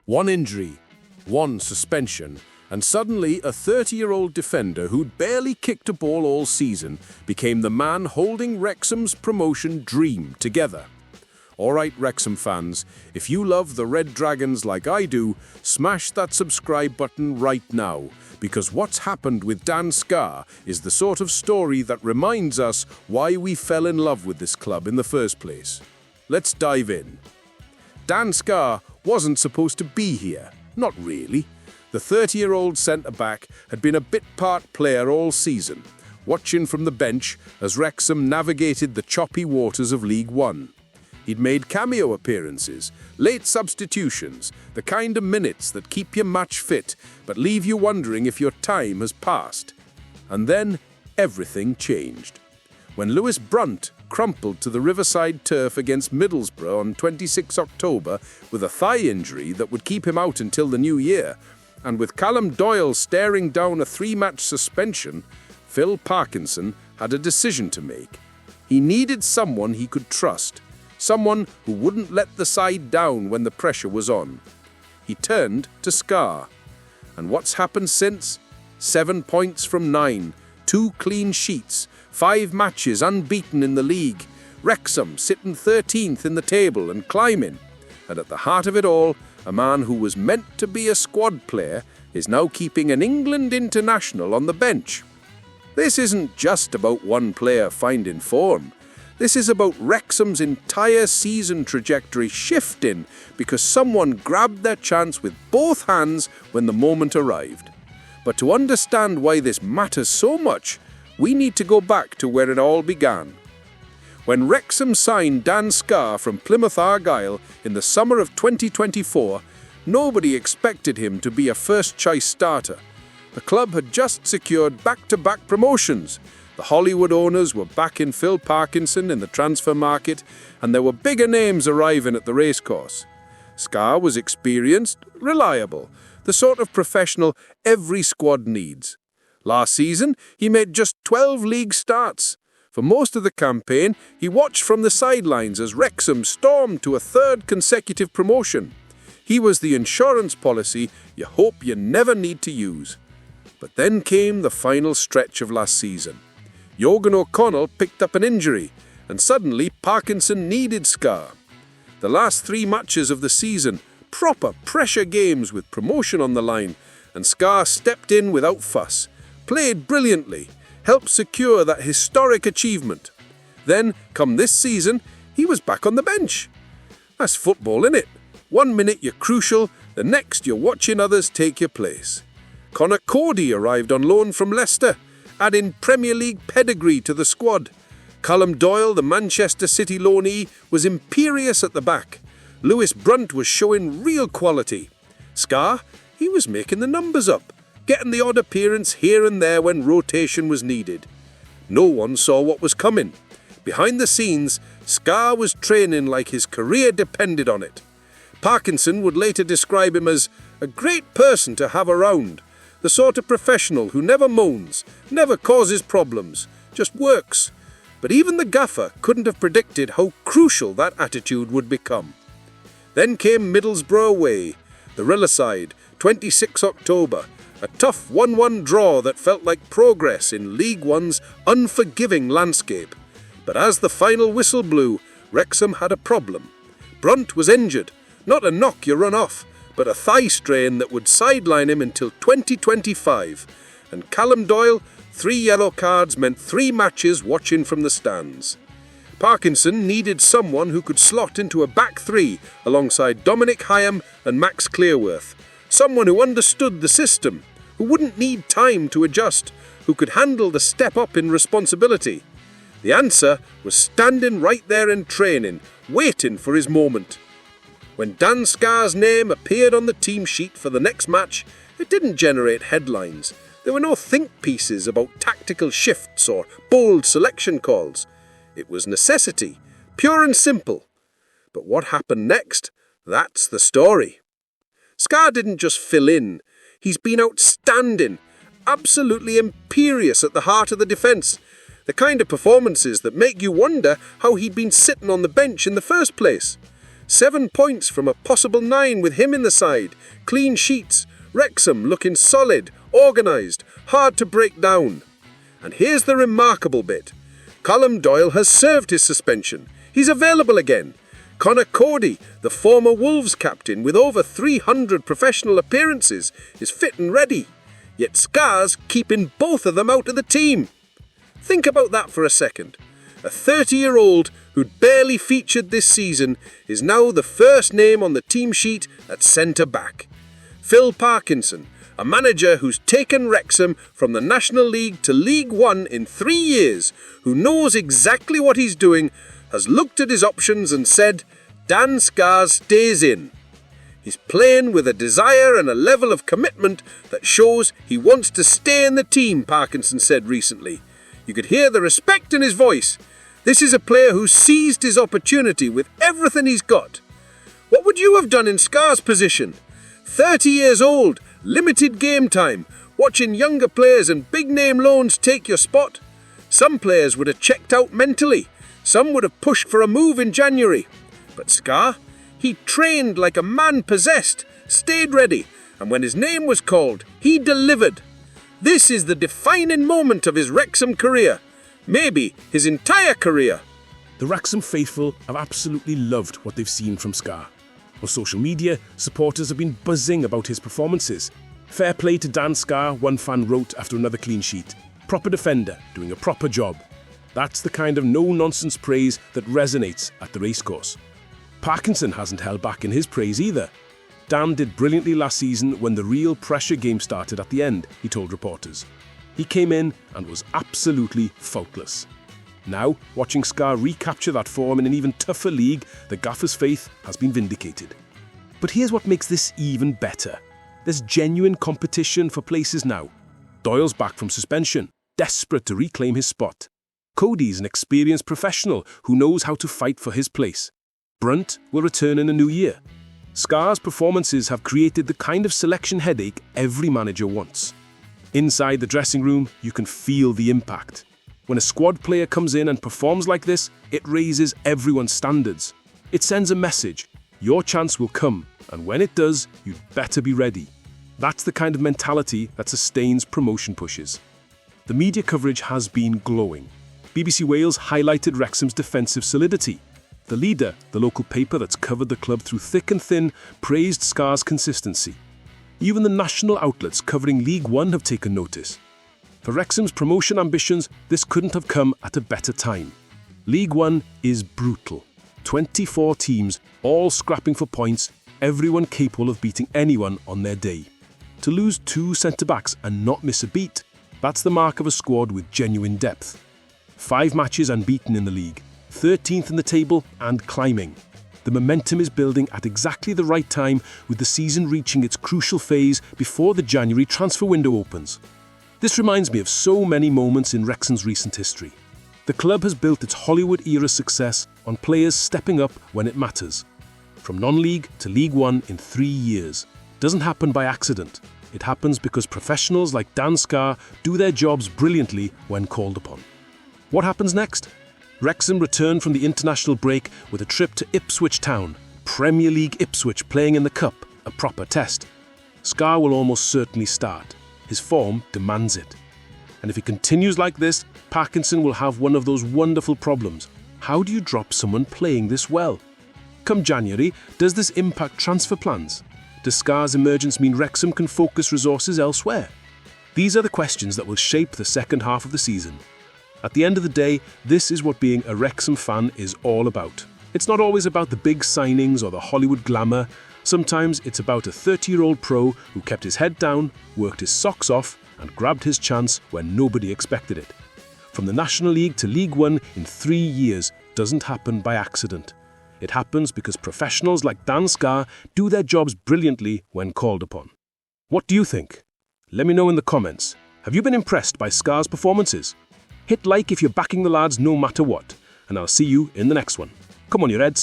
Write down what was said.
One injury, one suspension, and suddenly a 30-year-old defender who'd barely kicked a ball all season became the man holding Wrexham's promotion dream together. All right, Wrexham fans, if you love the Red Dragons like I do, smash that subscribe button right now, because what's happened with Dan Scarr is the sort of story that reminds us why we fell in love with this club in the first place. Let's dive in. Dan Scarr wasn't supposed to be here. Not really. The 30-year-old centre-back had been a bit-part player all season, watching from the bench as Wrexham navigated the choppy waters of League One. He'd made cameo appearances, late substitutions, the kind of minutes that keep you match fit but leave you wondering if your time has passed. And then everything changed. When Lewis Brunt crumpled to the Riverside turf against Middlesbrough on 26 October with a thigh injury that would keep him out until the new year, and with Callum Doyle staring down a 3-match suspension, Phil Parkinson had a decision to make. He needed someone he could trust, someone who wouldn't let the side down when the pressure was on. He turned to Scarr. And what's happened since? 7 points from 9, 2 clean sheets, 5 matches unbeaten in the league, Wrexham sitting 13th in the table and climbing. And at the heart of it all, a man who was meant to be a squad player is now keeping an England international on the bench. This isn't just about one player finding form. This is about Wrexham's entire season trajectory shifting because someone grabbed their chance with both hands when the moment arrived. But to understand why this matters so much, we need to go back to where it all began. When Wrexham signed Dan Scarr from Plymouth Argyle in the summer of 2024, nobody expected him to be a first-choice starter. The club had just secured back-to-back promotions. The Hollywood owners were backing Phil Parkinson in the transfer market, and there were bigger names arriving at the racecourse. Scarr was experienced, reliable, the sort of professional every squad needs. Last season, he made just 12 league starts. For most of the campaign, he watched from the sidelines as Wrexham stormed to a 3rd consecutive promotion. He was the insurance policy you hope you never need to use. But then came the final stretch of last season. Jurgen O'Connell picked up an injury, and suddenly Parkinson needed Scarr. The last 3 matches of the season, proper pressure games with promotion on the line, and Scarr stepped in without fuss, played brilliantly, helped secure that historic achievement. Then, come this season, he was back on the bench. That's football, innit? 1 minute you're crucial, the next you're watching others take your place. Doyle Coady arrived on loan from Leicester, adding Premier League pedigree to the squad. Callum Doyle, the Manchester City loanee, was imperious at the back. Lewis Brunt was showing real quality. Scarr, he was making the numbers up, getting the odd appearance here and there when rotation was needed. No one saw what was coming. Behind the scenes, Scarr was training like his career depended on it. Parkinson would later describe him as a great person to have around, the sort of professional who never moans, never causes problems, just works. But even the gaffer couldn't have predicted how crucial that attitude would become. Then came Middlesbrough away, the Riverside, 26 October, a tough 1-1 draw that felt like progress in League One's unforgiving landscape. But as the final whistle blew, Wrexham had a problem. Brunt was injured, not a knock you run off, but a thigh strain that would sideline him until 2025. And Callum Doyle, 3 yellow cards meant 3 matches watching from the stands. Parkinson needed someone who could slot into a back 3 alongside Dominic Hyam and Max Clearworth. Someone who understood the system, who wouldn't need time to adjust, who could handle the step up in responsibility. The answer was standing right there in training, waiting for his moment. When Dan Scarr's name appeared on the team sheet for the next match, it didn't generate headlines. There were no think pieces about tactical shifts or bold selection calls. It was necessity, pure and simple. But what happened next? That's the story. Scarr didn't just fill in. He's been outstanding, absolutely imperious at the heart of the defence. The kind of performances that make you wonder how he'd been sitting on the bench in the first place. 7 points from a possible 9 with him in the side. Clean sheets. Wrexham looking solid, organised, hard to break down. And here's the remarkable bit. Callum Doyle has served his suspension. He's available again. Doyle Coady, the former Wolves captain with over 300 professional appearances, is fit and ready. Yet Scarr's keeping both of them out of the team. Think about that for a second. A 30-year-old who'd barely featured this season is now the first name on the team sheet at centre-back. Phil Parkinson, a manager who's taken Wrexham from the National League to League One in 3 years, who knows exactly what he's doing, has looked at his options and said, Dan Scarr stays in. He's playing with a desire and a level of commitment that shows he wants to stay in the team, Parkinson said recently. You could hear the respect in his voice. This is a player who seized his opportunity with everything he's got. What would you have done in Scarr's position? 30 years old, limited game time, watching younger players and big-name loans take your spot? Some players would have checked out mentally. Some would have pushed for a move in January. But Scarr, he trained like a man possessed, stayed ready, and when his name was called, he delivered. This is the defining moment of his Wrexham career. Maybe his entire career. The Wrexham faithful have absolutely loved what they've seen from Scarr. On social media, supporters have been buzzing about his performances. Fair play to Dan Scarr, one fan wrote after another clean sheet. Proper defender, doing a proper job. That's the kind of no-nonsense praise that resonates at the racecourse. Parkinson hasn't held back in his praise either. Dan did brilliantly last season when the real pressure game started at the end, he told reporters. He came in and was absolutely faultless. Now, watching Scarr recapture that form in an even tougher league, the gaffer's faith has been vindicated. But here's what makes this even better. There's genuine competition for places now. Doyle's back from suspension, desperate to reclaim his spot. Coady's an experienced professional who knows how to fight for his place. Brunt will return in a new year. Scarr's performances have created the kind of selection headache every manager wants. Inside the dressing room, you can feel the impact. When a squad player comes in and performs like this, it raises everyone's standards. It sends a message. Your chance will come, and when it does, you'd better be ready. That's the kind of mentality that sustains promotion pushes. The media coverage has been glowing. BBC Wales highlighted Wrexham's defensive solidity. The Leader, the local paper that's covered the club through thick and thin, praised Scarr's consistency. Even the national outlets covering League One have taken notice. For Wrexham's promotion ambitions, this couldn't have come at a better time. League One is brutal. 24 teams, all scrapping for points, everyone capable of beating anyone on their day. To lose 2 centre-backs and not miss a beat, that's the mark of a squad with genuine depth. 5 matches unbeaten in the league, 13th in the table and climbing. The momentum is building at exactly the right time, with the season reaching its crucial phase before the January transfer window opens. This reminds me of so many moments in Wrexham's recent history. The club has built its Hollywood-era success on players stepping up when it matters. From non-league to League One in 3 years. Doesn't happen by accident. It happens because professionals like Dan Scarr do their jobs brilliantly when called upon. What happens next? Wrexham return from the international break with a trip to Ipswich Town, Premier League Ipswich playing in the Cup, a proper test. Scarr will almost certainly start. His form demands it. And if he continues like this, Parkinson will have one of those wonderful problems. How do you drop someone playing this well? Come January, does this impact transfer plans? Does Scarr's emergence mean Wrexham can focus resources elsewhere? These are the questions that will shape the second half of the season. At the end of the day, this is what being a Wrexham fan is all about. It's not always about the big signings or the Hollywood glamour. Sometimes it's about a 30-year-old pro who kept his head down, worked his socks off, and grabbed his chance when nobody expected it. From the National League to League One in 3 years doesn't happen by accident. It happens because professionals like Dan Scarr do their jobs brilliantly when called upon. What do you think? Let me know in the comments. Have you been impressed by Scarr's performances? Hit like if you're backing the lads no matter what, and I'll see you in the next one. Come on, you Reds.